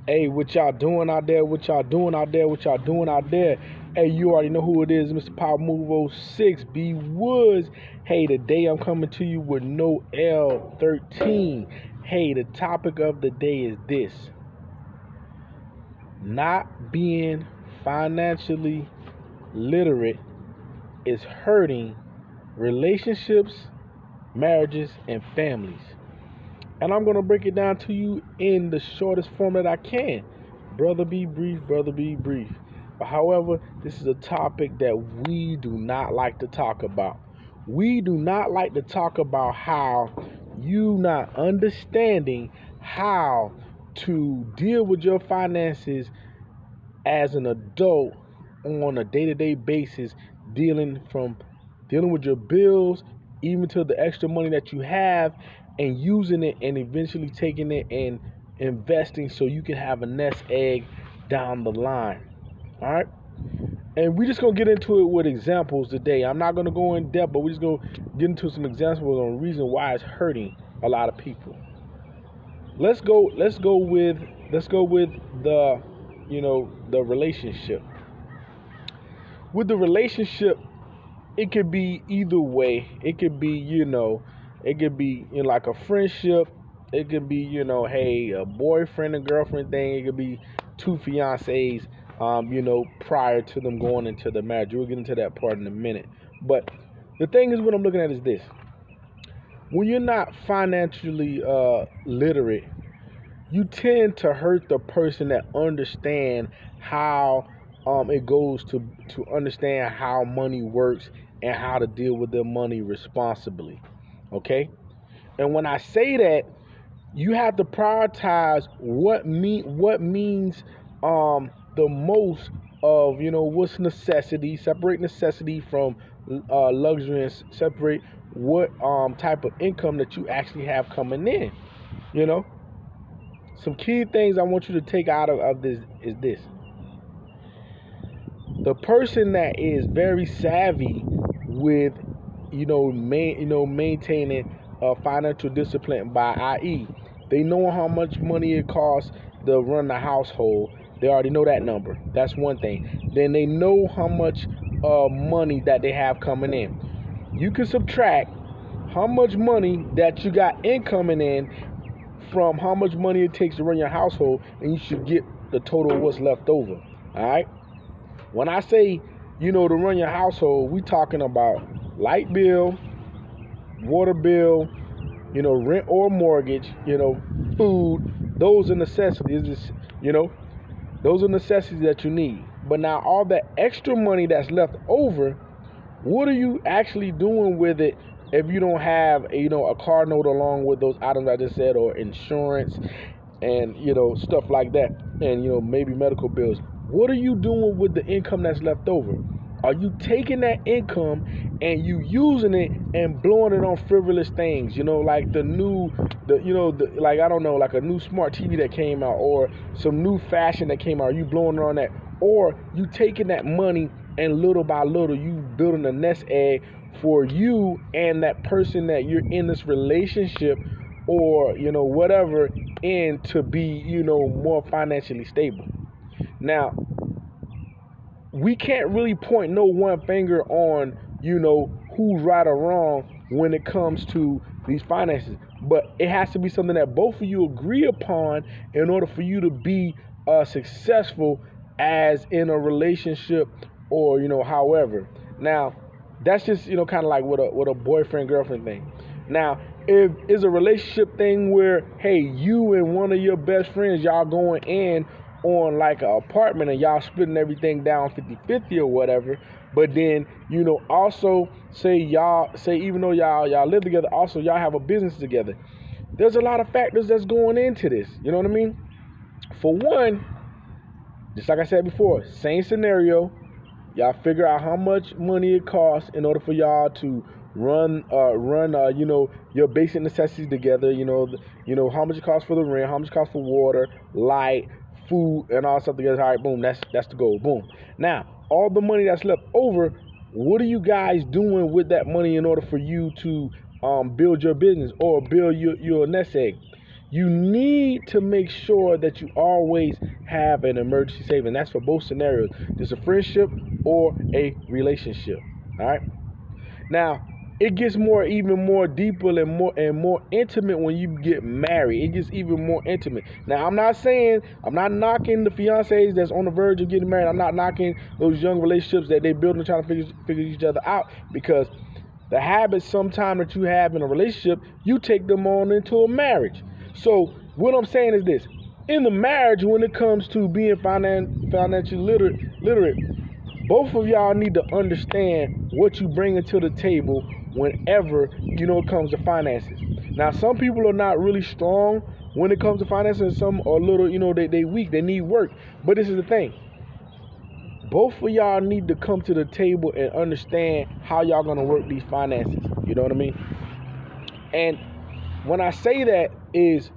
Hey, what y'all doing out there? What y'all doing out there? What y'all doing out there? Hey, you already know who it is, Mr. Power Move oh 06, B Woods. Hey, today I'm coming to you with no L13. Hey, the topic of the day is this: not being financially literate is hurting relationships, marriages, and families. And I'm going to break it down to you in the shortest form that I can. Brother, be brief, brother, be brief. But however, this is a topic that we do not like to talk about. We do not like to talk about how you not understanding how to deal with your finances as an adult on a day-to-day basis, dealing with your bills, even to the extra money that you have, and using it and eventually taking it and investing so you can have a nest egg down the line. All right. And we're just gonna get into it with examples today. I'm not gonna go in depth, but we're just gonna get into some examples on the reason why it's hurting a lot of people. Let's go with the the relationship. With the relationship, it could be either way. It could be, it could be like a friendship. It could be, hey, a boyfriend and girlfriend thing. It could be two fiancés, prior to them going into the marriage. We'll get into that part in a minute. But the thing is, what I'm looking at is this: when you're not financially literate, you tend to hurt the person that understand how it goes to understand how money works and how to deal with their money responsibly. Okay? And when I say that, you have to prioritize what means the most of what's necessity, separate necessity from luxury, and separate what type of income that you actually have coming in. You know, some key things I want you to take out of this is this: the person that is very savvy with maintaining financial discipline, by i.e. they know how much money it costs to run the household. They already know that number. That's one thing. Then they know how much money that they have coming in. You can subtract how much money that you got incoming in from how much money it takes to run your household, and you should get the total of what's left over. All right. When I say, to run your household, we talking about light bill, water bill, rent or mortgage, food. Those are necessities. Those are necessities that you need. But now all that extra money that's left over, what are you actually doing with it if you don't have a car note along with those items I just said, or insurance and stuff like that, and maybe medical bills? What are you doing with the income that's left over? Are you taking that income and you using it and blowing it on frivolous things? Like like, I don't know, like a new smart TV that came out, or some new fashion that came out. Are you blowing it on that? Or you taking that money and little by little you building a nest egg for you and that person that you're in this relationship, or whatever, and to be more financially stable. Now, we can't really point no one finger on who's right or wrong when it comes to these finances, but it has to be something that both of you agree upon in order for you to be successful as in a relationship, or however. Now, that's just kind of like with a boyfriend girlfriend thing. Now, if it's a relationship thing where, hey, you and one of your best friends, y'all going in on like an apartment and y'all splitting everything down 50-50 or whatever, but then also say even though y'all live together, also y'all have a business together. There's a lot of factors that's going into this. You know what I mean? For one, just like I said before, same scenario. Y'all figure out how much money it costs in order for y'all to run your basic necessities together. How much it costs for the rent, how much it costs for water, light, food, and all stuff together. All right, boom, that's the goal. Boom. Now, all the money that's left over, what are you guys doing with that money in order for you to build your business or build your nest egg? you need to make sure that you always have an emergency savings. That's for both scenarios. There's a friendship or a relationship. All right. Now, it gets even more deeper and more intimate when you get married. It gets even more intimate. Now, I'm not knocking the fiancés that's on the verge of getting married. I'm not knocking those young relationships that they build and trying to figure each other out, because the habits sometime that you have in a relationship, you take them on into a marriage. So what I'm saying is this: in the marriage, when it comes to being financially literate, both of y'all need to understand what you bring to the table whenever it comes to finances. Now, some people are not really strong when it comes to finances, and some are a little, they weak, they need work. But this is the thing: both of y'all need to come to the table and understand how y'all gonna work these finances. You know what I mean? And when I say that is,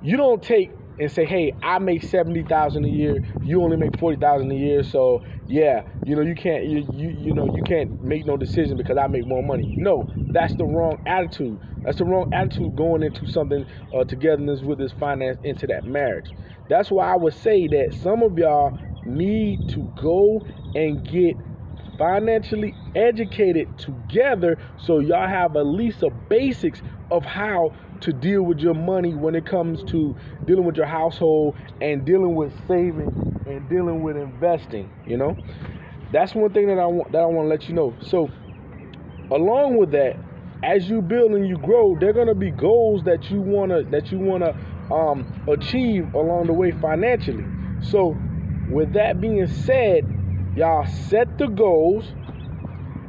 you don't take and say, hey, I make $70,000 a year, you only make $40,000 a year, so yeah, you can't you can't make no decision because I make more money. No, that's the wrong attitude. That's the wrong attitude going into something togetherness with this finance into that marriage. That's why I would say that some of y'all need to go and get financially educated together, so y'all have at least a basics of how to deal with your money when it comes to dealing with your household and dealing with saving and dealing with investing. That's one thing that I want to let you know. So along with that, as you build and you grow, there are going to be goals that you want to achieve along the way financially. So with that being said, y'all set the goals,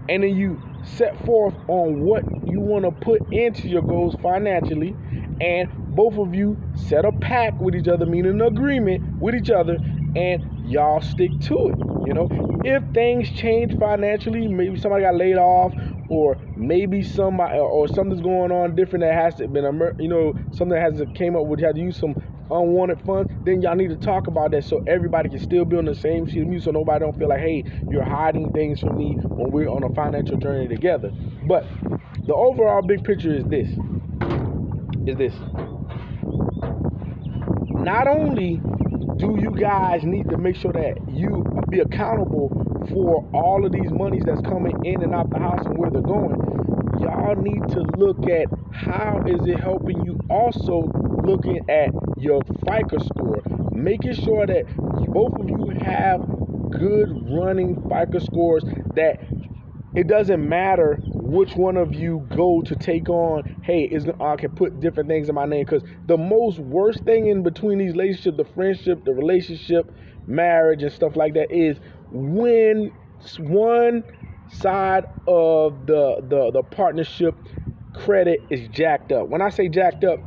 and then you set forth on what you want to put into your goals financially, and both of you set a pact with each other, meaning an agreement with each other, and y'all stick to it. If things change financially, maybe somebody got laid off, or maybe somebody or something's going on different that has to been something that has came up with, you had to use some unwanted funds, then y'all need to talk about that so everybody can still be on the same sheet of music, so nobody don't feel like, hey, you're hiding things from me when we're on a financial journey together. But the overall big picture is this. Not only do you guys need to make sure that you be accountable for all of these monies that's coming in and out the house and where they're going, y'all need to look at how is it helping you, also looking at your FICO score, making sure that both of you have good running FICO scores, that it doesn't matter which one of you go to take on, hey, I can put different things in my name. Because the most worst thing in between these relationships, the friendship, the relationship, marriage, and stuff like that, is when one side of the partnership credit is jacked up. When I say jacked up,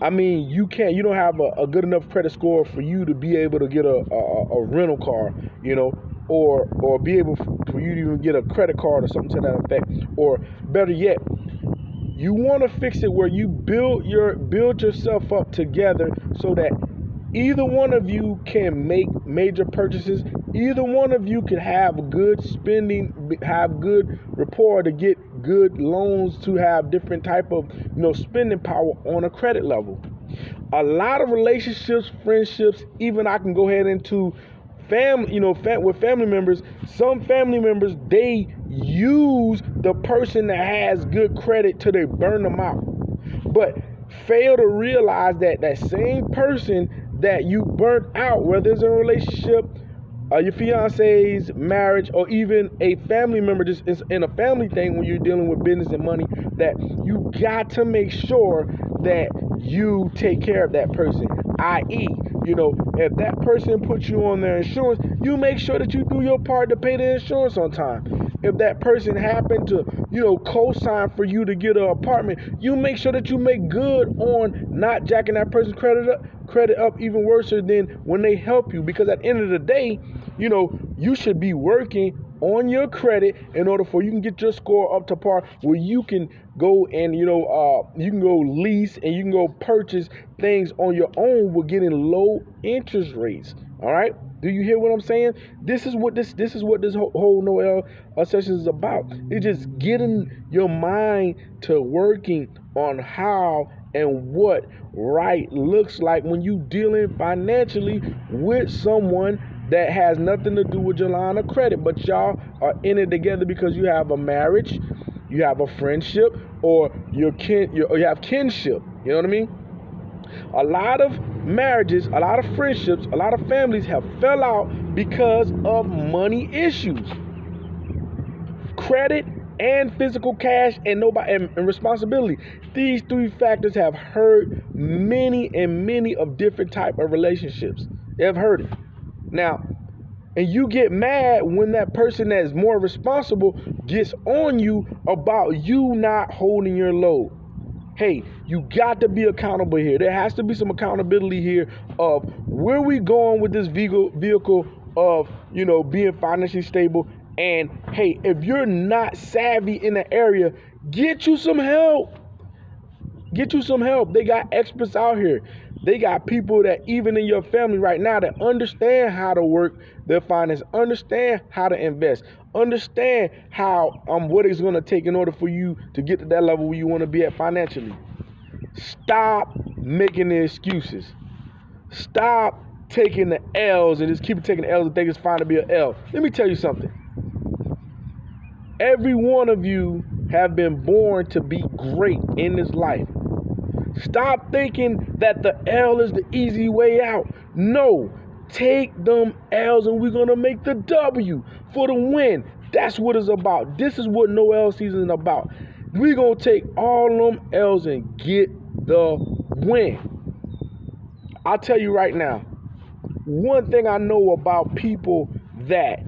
I mean you don't have a good enough credit score for you to be able to get a rental car, or be able for you to even get a credit card or something to that effect. Or better yet, you want to fix it where you build yourself up together, so that either one of you can make major purchases, either one of you can have good spending, have good rapport to get good loans, to have different type of spending power on a credit level. A lot of relationships, friendships, even I can go ahead into family, with family members. Some family members, they use the person that has good credit till they burn them out, but fail to realize that that same person that you burnt out, whether it's in a relationship, your fiance's marriage, or even a family member, just in a family thing, when you're dealing with business and money, that you got to make sure that you take care of that person. I.e., if that person puts you on their insurance, you make sure that you do your part to pay the insurance on time. If that person happened to, co-sign for you to get an apartment, you make sure that you make good on not jacking that person's credit up even worse than when they help you. Because at the end of the day, you should be working on your credit in order for you can get your score up to par, where you can go and you can go lease and you can go purchase things on your own with getting low interest rates. All right. Do you hear what I'm saying? This is what this whole Noel session is about. It's just getting your mind to working on how and what right looks like when you dealing financially with someone that has nothing to do with your line of credit, but y'all are in it together because you have a marriage, you have a friendship, or you have kinship. You know what I mean? A lot of marriages, a lot of friendships, a lot of families have fell out because of money issues. Credit and physical cash and responsibility. These three factors have hurt many and many of different type of relationships. They have hurt it. Now, and you get mad when that person that is more responsible gets on you about you not holding your load. Hey, you got to be accountable here. There has to be some accountability here of where we going with this vehicle of, being financially stable. And hey, if you're not savvy in the area, get you some help. Get you some help. They got experts out here. They got people that even in your family right now that understand how to work their finance, understand how to invest, understand how what it's going to take in order for you to get to that level where you want to be at financially. Stop making the excuses. Stop taking the L's and just keep taking the L's and think it's fine to be an L. Let me tell you something. Every one of you have been born to be great in this life. Stop thinking that the L is the easy way out. No, take them L's and we're going to make the W for the win. That's what it's about. This is what Noel season is about. We're going to take all them L's and get the win. I'll tell you right now, one thing I know about people that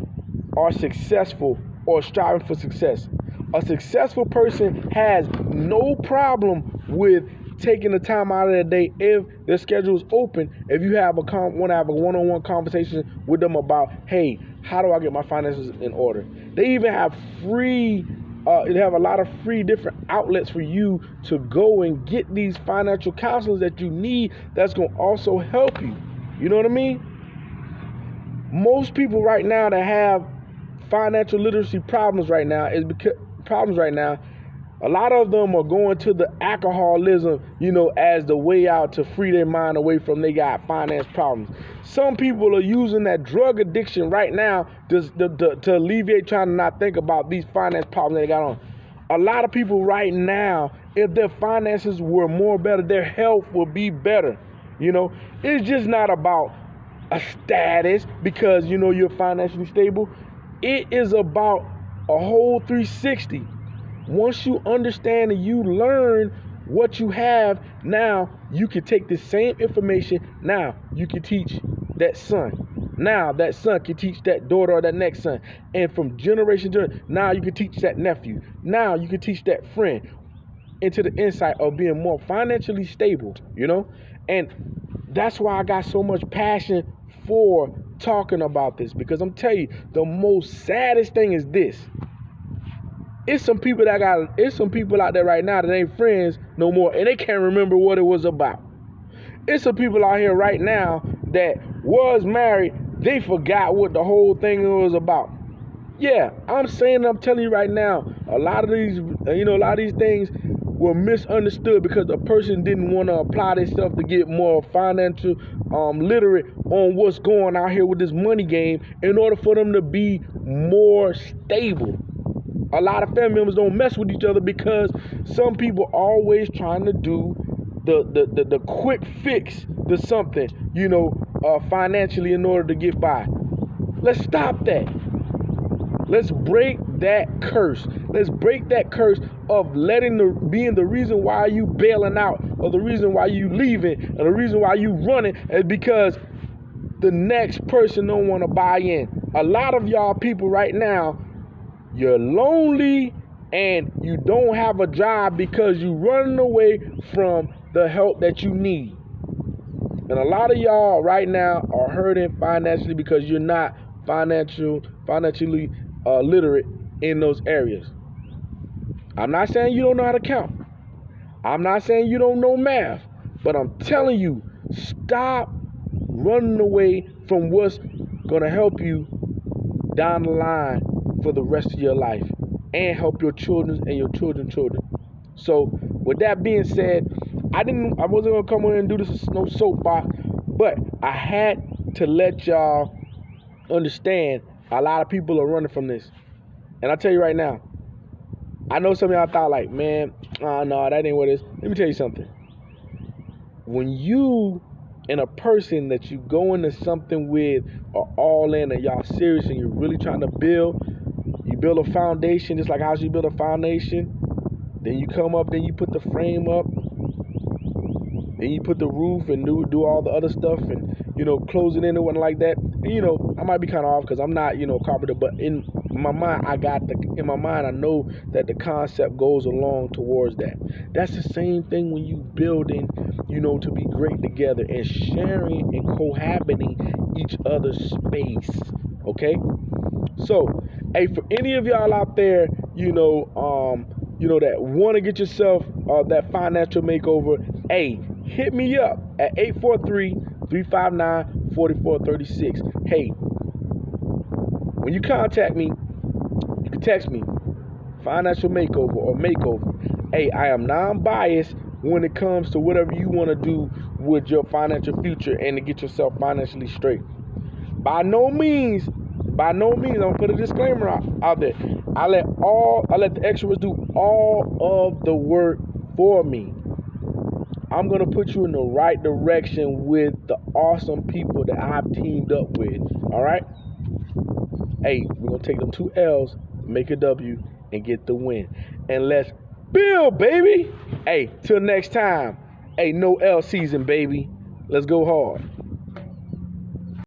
are successful or striving for success, a successful person has no problem with taking the time out of their day if their schedule is open. If you want to have a one-on-one conversation with them about, hey, how do I get my finances in order? They even have they have a lot of free different outlets for you to go and get these financial counselors that you need. That's going to also help you. You know what I mean? Most people right now that have financial literacy problems right now, a lot of them are going to the alcoholism, as the way out to free their mind away from they got finance problems. Some people are using that drug addiction right now to alleviate trying to not think about these finance problems they got on. A lot of people right now, if their finances were more better, their health would be better. It's just not about a status because, you're financially stable. It is about a whole 360. Once you understand and you learn what you have, now you can take the same information. Now you can teach that son. Now that son can teach that daughter or that next son. And from generation to generation, now you can teach that nephew. Now you can teach that friend into the insight of being more financially stable, And that's why I got so much passion for talking about this, because I'm telling you, the most saddest thing is this. It's some people out there right now that ain't friends no more, and they can't remember what it was about. It's some people out here right now that was married, they forgot what the whole thing was about. Yeah, I'm telling you right now, a lot of these things were misunderstood because the person didn't want to apply themselves to get more financial literate on what's going out here with this money game in order for them to be more stable. A lot of family members don't mess with each other because some people always trying to do the quick fix to something, financially in order to get by. Let's stop that. Let's break that curse. Let's break that curse of being the reason why you bailing out, or the reason why you leaving, or the reason why you running is because the next person don't want to buy in. A lot of y'all people right now, you're lonely and you don't have a job because you're running away from the help that you need. And a lot of y'all right now are hurting financially because you're not financially literate in those areas. I'm not saying you don't know how to count. I'm not saying you don't know math. But I'm telling you, stop running away from what's going to help you down the line for the rest of your life and help your children and your children's children. So with that being said, I wasn't gonna come in and do this no soapbox, but I had to let y'all understand a lot of people are running from this. And I tell you right now, I know some of y'all thought like, man, no, that ain't what it is. Let me tell you something. When you and a person that you go into something with are all in and y'all serious and you're really trying to build, you build a foundation just like how you build a foundation. Then you come up, then you put the frame up, then you put the roof and do all the other stuff and, close it in and whatnot like that. And, I might be kind of off because I'm not, a carpenter, but in my mind, I know that the concept goes along towards that. That's the same thing when you building, to be great together and sharing and cohabiting each other's space. Okay? So, hey, for any of y'all out there, that want to get yourself that financial makeover, hey, hit me up at 843-359-4436. Hey, when you contact me, you can text me, financial makeover or makeover. Hey, I am non-biased when it comes to whatever you want to do with your financial future and to get yourself financially straight. By no means, I'm gonna put a disclaimer out there. I let the extras do all of the work for me. I'm gonna put you in the right direction with the awesome people that I've teamed up with. All right. Hey, we're gonna take them 2 L's, make a W, and get the win. And let's build, baby. Hey, till next time. Hey, no L season, baby. Let's go hard.